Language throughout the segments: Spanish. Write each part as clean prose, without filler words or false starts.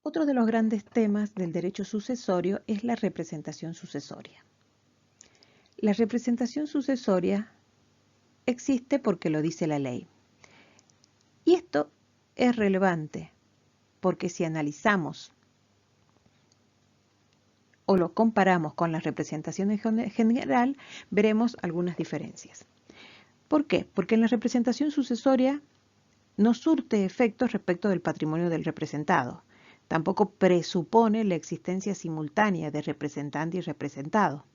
Otro de los grandes temas del derecho sucesorio es la representación sucesoria. La representación sucesoria existe porque lo dice la ley. Y esto es relevante porque si analizamos o lo comparamos con la representación en general, veremos algunas diferencias. ¿Por qué? Porque en la representación sucesoria no surte efectos respecto del patrimonio del representado. Tampoco presupone la existencia simultánea de representante y representado,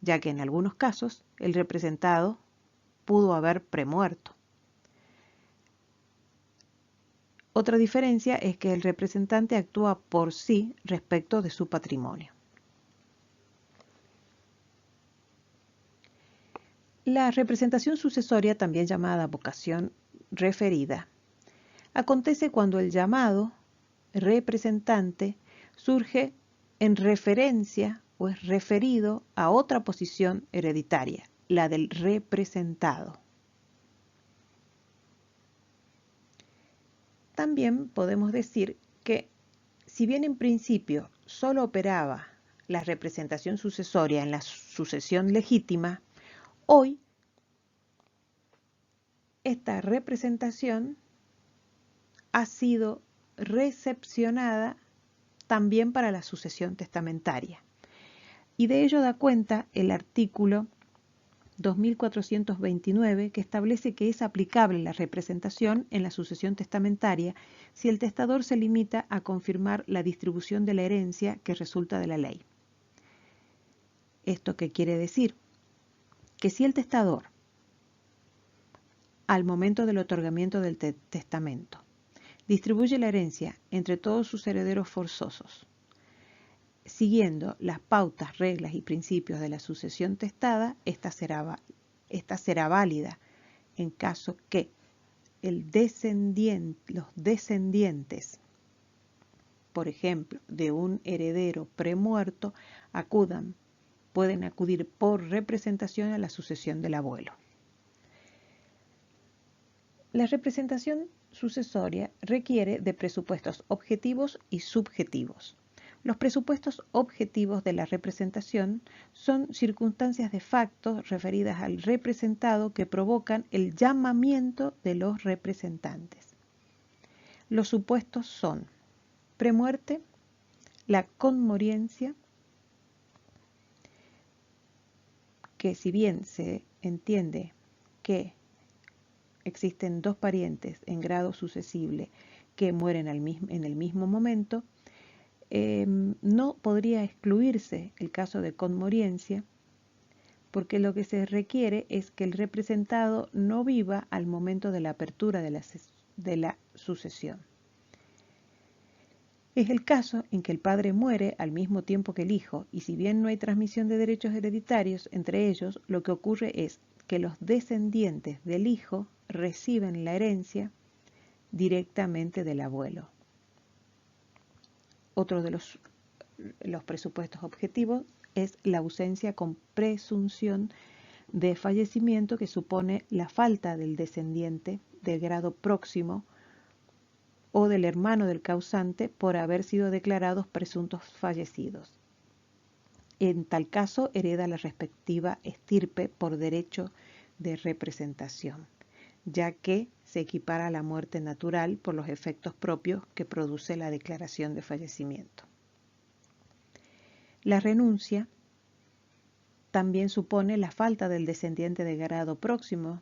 ya que en algunos casos el representado pudo haber premuerto. Otra diferencia es que el representante actúa por sí respecto de su patrimonio. La representación sucesoria, también llamada vocación referida, acontece cuando el llamado representante surge en referencia o es referido a otra posición hereditaria, la del representado. También podemos decir que, si bien en principio solo operaba la representación sucesoria en la sucesión legítima, hoy esta representación ha sido recepcionada también para la sucesión testamentaria. Y de ello da cuenta el artículo 2429, que establece que es aplicable la representación en la sucesión testamentaria si el testador se limita a confirmar la distribución de la herencia que resulta de la ley. ¿Esto qué quiere decir? Que si el testador, al momento del otorgamiento del testamento, distribuye la herencia entre todos sus herederos forzosos, siguiendo las pautas, reglas y principios de la sucesión testada, esta será válida en caso que los descendientes, por ejemplo, de un heredero premuerto, pueden acudir por representación a la sucesión del abuelo. La representación sucesoria requiere de presupuestos objetivos y subjetivos. Los presupuestos objetivos de la representación son circunstancias de facto referidas al representado que provocan el llamamiento de los representantes. Los supuestos son premuerte, la conmoriencia, que si bien se entiende que existen dos parientes en grado sucesible que mueren en el mismo momento, no podría excluirse el caso de conmoriencia, porque lo que se requiere es que el representado no viva al momento de la apertura de la sucesión. Es el caso en que el padre muere al mismo tiempo que el hijo, y si bien no hay transmisión de derechos hereditarios entre ellos, lo que ocurre es que los descendientes del hijo reciben la herencia directamente del abuelo. Otro de los presupuestos objetivos es la ausencia con presunción de fallecimiento, que supone la falta del descendiente de grado próximo o del hermano del causante por haber sido declarados presuntos fallecidos. En tal caso, hereda la respectiva estirpe por derecho de representación, ya que se equipara a la muerte natural por los efectos propios que produce la declaración de fallecimiento. La renuncia también supone la falta del descendiente de grado próximo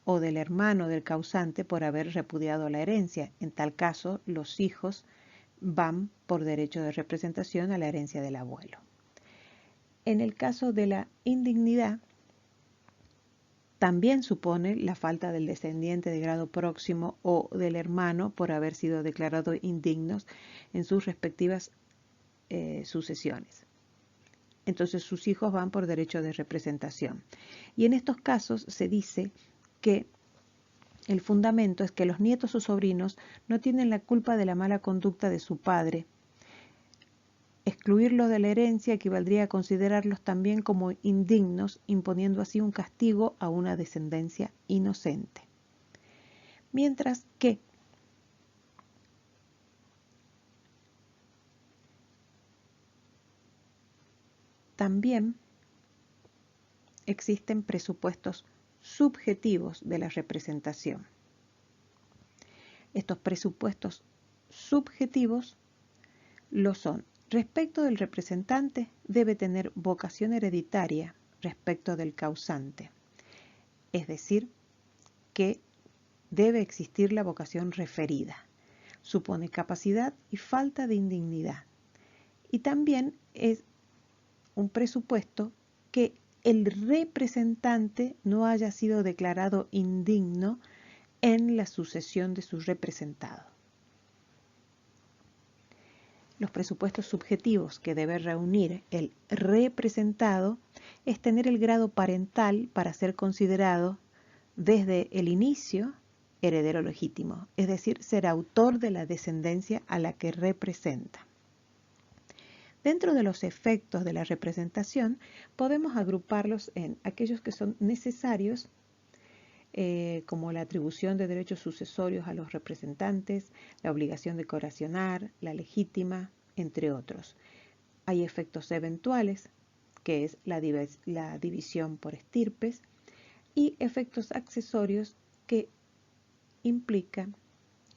o del hermano del causante por haber repudiado la herencia. En tal caso, los hijos van por derecho de representación a la herencia del abuelo. En el caso de la indignidad, también supone la falta del descendiente de grado próximo o del hermano por haber sido declarados indignos en sus respectivas sucesiones. Entonces sus hijos van por derecho de representación. Y en estos casos se dice que el fundamento es que los nietos o sobrinos no tienen la culpa de la mala conducta de su padre. Excluirlos de la herencia equivaldría a considerarlos también como indignos, imponiendo así un castigo a una descendencia inocente. Mientras que también existen presupuestos subjetivos de la representación. Estos presupuestos subjetivos lo son: respecto del representante debe tener vocación hereditaria respecto del causante, es decir, que debe existir la vocación referida. Supone capacidad y falta de indignidad. Y también es un presupuesto que el representante no haya sido declarado indigno en la sucesión de su representado. Los presupuestos subjetivos que debe reunir el representado es tener el grado parental para ser considerado desde el inicio heredero legítimo, es decir, ser autor de la descendencia a la que representa. Dentro de los efectos de la representación podemos agruparlos en aquellos que son necesarios, como la atribución de derechos sucesorios a los representantes, la obligación de coracionar, la legítima, entre otros. Hay efectos eventuales, que es la división por estirpes, y efectos accesorios que implican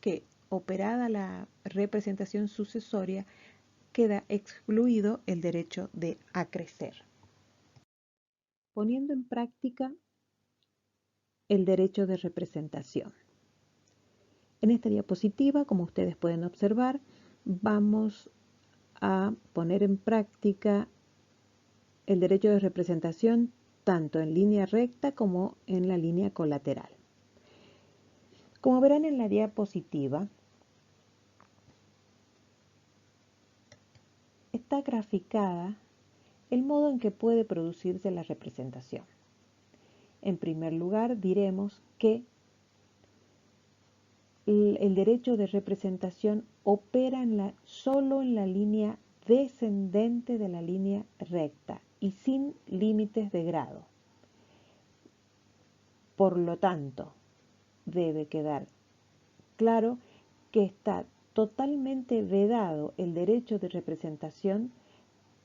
que, operada la representación sucesoria, queda excluido el derecho de acrecer. Poniendo en práctica el derecho de representación. En esta diapositiva, como ustedes pueden observar, vamos a poner en práctica el derecho de representación tanto en línea recta como en la línea colateral. Como verán en la diapositiva, está graficada el modo en que puede producirse la representación. En primer lugar, diremos que el derecho de representación opera solo en la línea descendente de la línea recta y sin límites de grado. Por lo tanto, debe quedar claro que está totalmente vedado el derecho de representación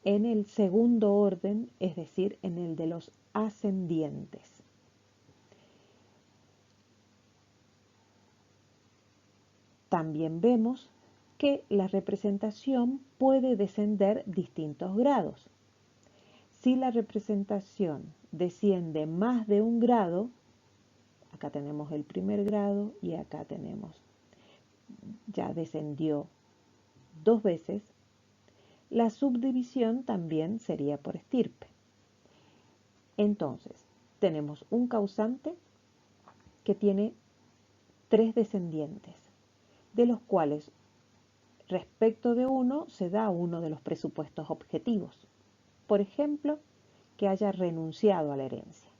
en el segundo orden, es decir, en el de los ascendientes. También vemos que la representación puede descender distintos grados. Si la representación desciende más de un grado, acá tenemos el primer grado y acá tenemos, ya descendió 2 veces, la subdivisión también sería por estirpe. Entonces, tenemos un causante que tiene 3 descendientes, de los cuales respecto de uno se da uno de los presupuestos objetivos. Por ejemplo, que haya renunciado a la herencia.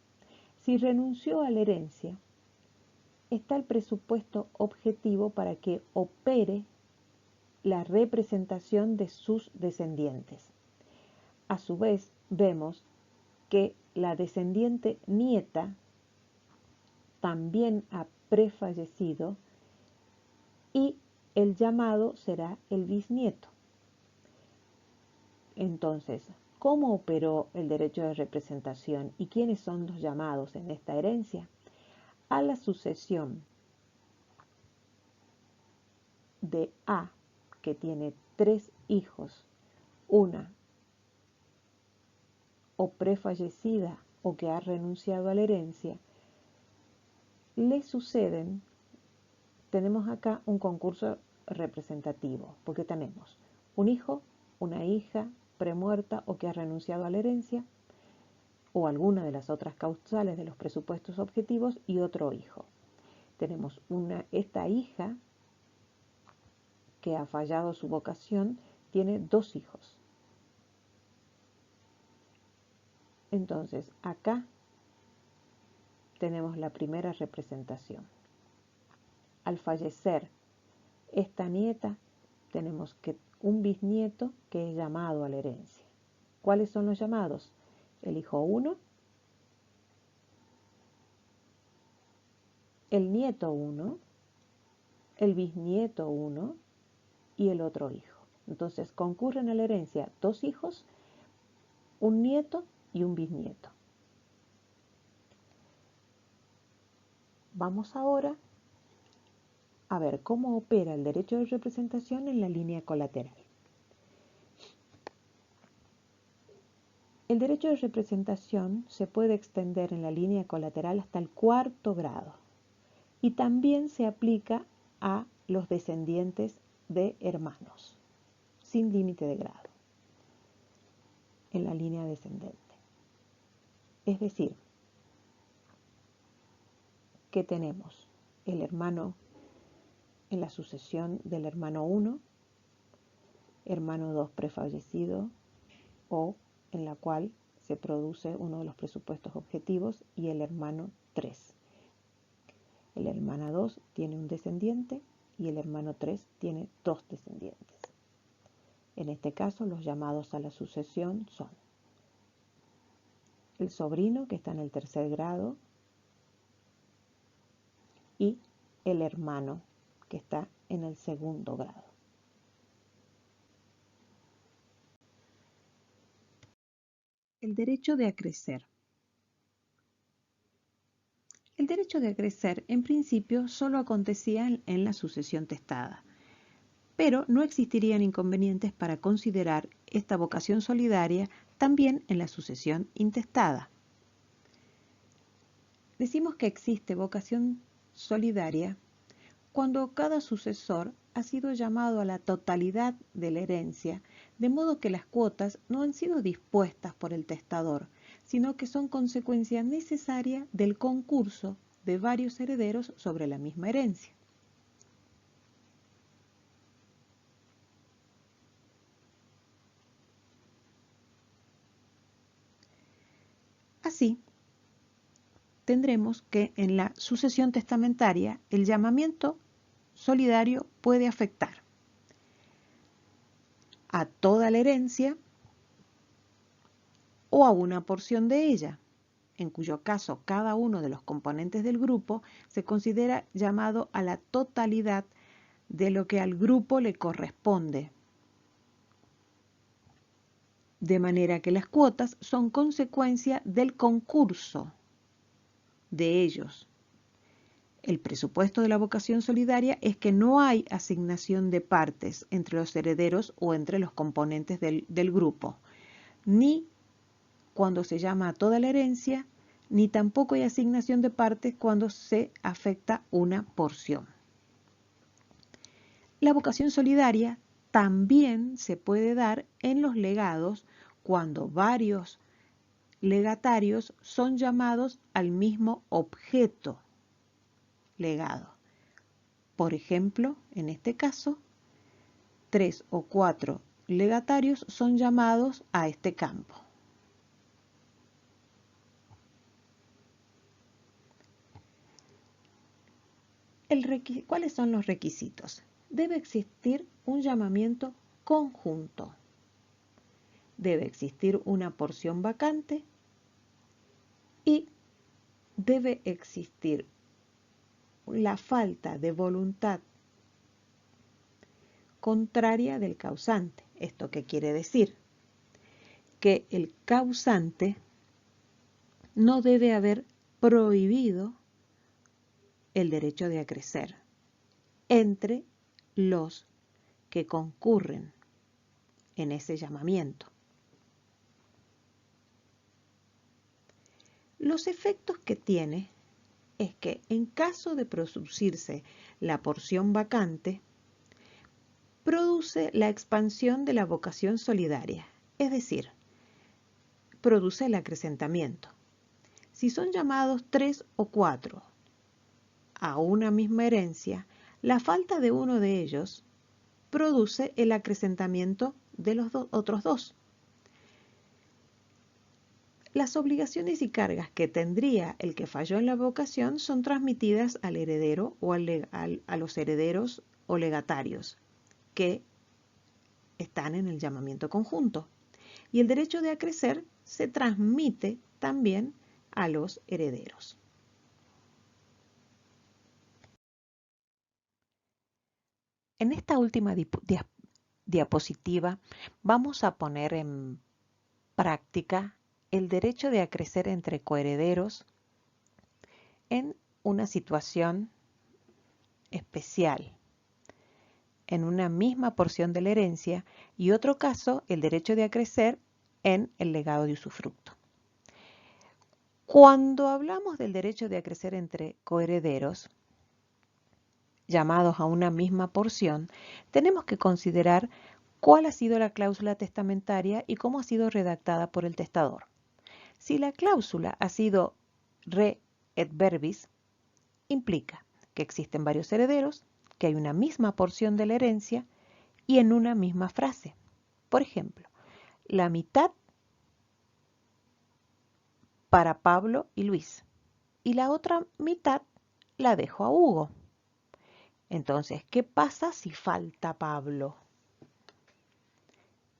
Si renunció a la herencia, está el presupuesto objetivo para que opere la representación de sus descendientes. A su vez, vemos que la descendiente nieta también ha prefallecido y el llamado será el bisnieto. Entonces, ¿cómo operó el derecho de representación y quiénes son los llamados en esta herencia? A la sucesión de A, que tiene 3 hijos, una o prefallecida o que ha renunciado a la herencia, le suceden, tenemos acá un concurso representativo, porque tenemos un hijo, una hija premuerta o que ha renunciado a la herencia, o alguna de las otras causales de los presupuestos objetivos, y otro hijo. Tenemos esta hija que ha fallado su vocación, tiene 2 hijos. Entonces, acá tenemos la primera representación. Al fallecer esta nieta, tenemos que un bisnieto que es llamado a la herencia. ¿Cuáles son los llamados? El hijo 1, el nieto 1, el bisnieto 1 y el otro hijo. Entonces concurren a la herencia 2 hijos un nieto y un bisnieto. Vamos ahora a ver cómo opera el derecho de representación en la línea colateral. El derecho de representación se puede extender en la línea colateral hasta el cuarto grado y también se aplica a los descendientes de hermanos, sin límite de grado, en la línea descendente. Es decir, que tenemos el hermano en la sucesión del hermano 1, hermano 2 prefallecido, o en la cual se produce uno de los presupuestos objetivos, y el hermano 3. El hermano 2 tiene un descendiente y el hermano 3 tiene dos descendientes. En este caso, los llamados a la sucesión son el sobrino, que está en el tercer grado, y el hermano, que está en el segundo grado. El derecho de acrecer. El derecho de acrecer, en principio, solo acontecía en la sucesión testada, pero no existirían inconvenientes para considerar esta vocación solidaria también en la sucesión intestada. Decimos que existe vocación solidaria cuando cada sucesor ha sido llamado a la totalidad de la herencia, de modo que las cuotas no han sido dispuestas por el testador, sino que son consecuencia necesaria del concurso de varios herederos sobre la misma herencia. Así, tendremos que en la sucesión testamentaria el llamamiento solidario puede afectar a toda la herencia o a una porción de ella, en cuyo caso cada uno de los componentes del grupo se considera llamado a la totalidad de lo que al grupo le corresponde. De manera que las cuotas son consecuencia del concurso de ellos. El presupuesto de la vocación solidaria es que no hay asignación de partes entre los herederos o entre los componentes del grupo, ni cuando se llama a toda la herencia, ni tampoco hay asignación de partes cuando se afecta una porción. La vocación solidaria también se puede dar en los legados cuando varios legatarios son llamados al mismo objeto legado. Por ejemplo, en este caso, 3 o 4 legatarios son llamados a este campo. ¿Cuáles son los requisitos? Debe existir un llamamiento conjunto. Debe existir una porción vacante y debe existir la falta de voluntad contraria del causante. ¿Esto qué quiere decir? Que el causante no debe haber prohibido el derecho de acrecer entre los que concurren en ese llamamiento. Los efectos que tiene es que en caso de producirse la porción vacante, produce la expansión de la vocación solidaria, es decir, produce el acrecentamiento. Si son llamados 3 o 4 a una misma herencia, la falta de uno de ellos produce el acrecentamiento de los otros dos. Las obligaciones y cargas que tendría el que falló en la vocación son transmitidas al heredero o a los herederos o legatarios que están en el llamamiento conjunto. Y el derecho de acrecer se transmite también a los herederos. En esta última diapositiva vamos a poner en práctica el derecho de acrecer entre coherederos en una situación especial, en una misma porción de la herencia, y otro caso, el derecho de acrecer en el legado de usufructo. Cuando hablamos del derecho de acrecer entre coherederos, llamados a una misma porción, tenemos que considerar cuál ha sido la cláusula testamentaria y cómo ha sido redactada por el testador. Si la cláusula ha sido re et verbis, implica que existen varios herederos, que hay una misma porción de la herencia y en una misma frase. Por ejemplo, la mitad para Pablo y Luis y la otra mitad la dejo a Hugo. Entonces, ¿qué pasa si falta Pablo?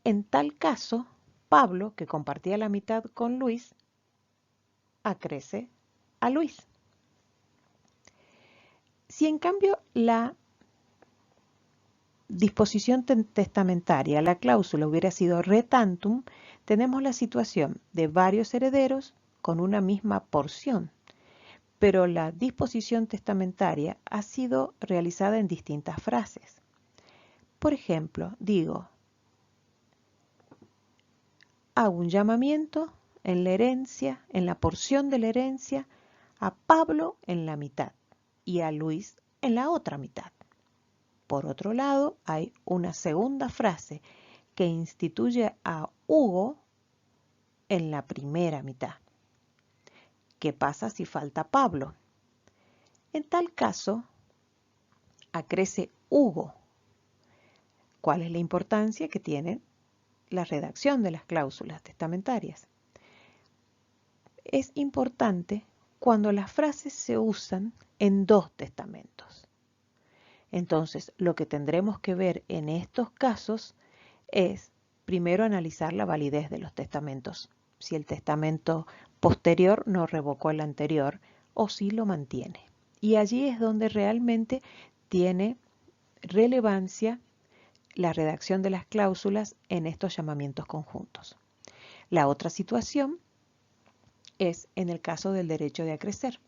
En tal caso, Pablo, que compartía la mitad con Luis, acrece a Luis. Si en cambio la disposición testamentaria, la cláusula hubiera sido re tantum, tenemos la situación de varios herederos con una misma porción, pero la disposición testamentaria ha sido realizada en distintas frases. Por ejemplo, digo, hago un llamamiento en la herencia, en la porción de la herencia, a Pablo en la mitad y a Luis en la otra mitad. Por otro lado, hay una segunda frase que instituye a Hugo en la primera mitad. ¿Qué pasa si falta Pablo? En tal caso, acrece Hugo. ¿Cuál es la importancia que tiene la redacción de las cláusulas testamentarias? Es importante cuando las frases se usan en dos testamentos. Entonces, lo que tendremos que ver en estos casos es primero analizar la validez de los testamentos, si el testamento posterior no revocó el anterior o si lo mantiene. Y allí es donde realmente tiene relevancia la redacción de las cláusulas en estos llamamientos conjuntos. La otra situación es en el caso del derecho de acrecer,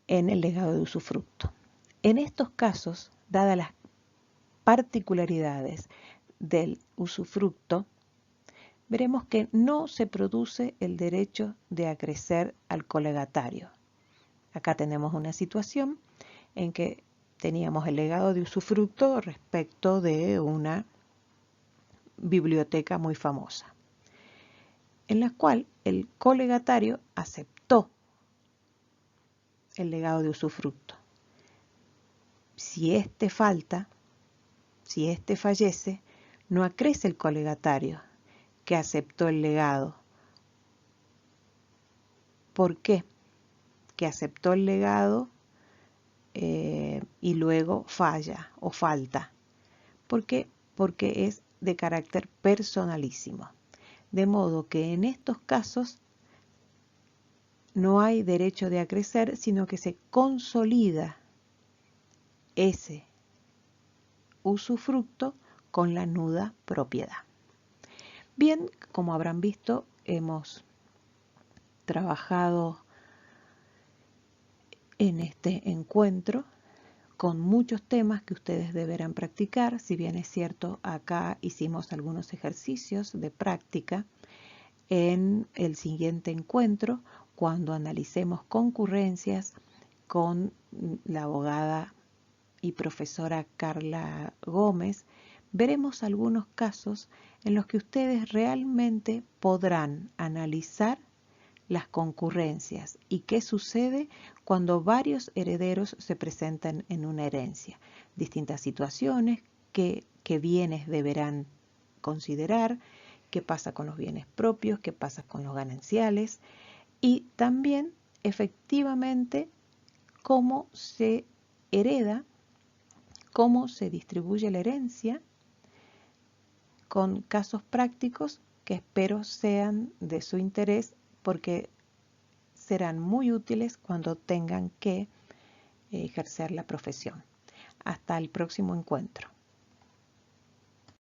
en el legado de usufructo. En estos casos, dadas las particularidades del usufructo, veremos que no se produce el derecho de acrecer al colegatario. Acá tenemos una situación en que teníamos el legado de usufructo respecto de una biblioteca muy famosa, en la cual el colegatario aceptó el legado de usufructo. Si éste falta, si éste fallece, no acrece el colegatario que aceptó el legado. ¿Por qué? Que aceptó el legado y luego falla o falta. ¿Por qué? Porque es de carácter personalísimo. De modo que en estos casos no hay derecho de acrecer, sino que se consolida ese usufructo con la nuda propiedad. Bien, como habrán visto, hemos trabajado en este encuentro con muchos temas que ustedes deberán practicar. Si bien es cierto, acá hicimos algunos ejercicios de práctica. En el siguiente encuentro, cuando analicemos concurrencias con la abogada y profesora Carla Gómez, veremos algunos casos en los que ustedes realmente podrán analizar las concurrencias y qué sucede cuando varios herederos se presentan en una herencia. Distintas situaciones, qué bienes deberán considerar, qué pasa con los bienes propios, qué pasa con los gananciales y también efectivamente cómo se hereda, cómo se distribuye la herencia, con casos prácticos que espero sean de su interés porque serán muy útiles cuando tengan que ejercer la profesión. Hasta el próximo encuentro.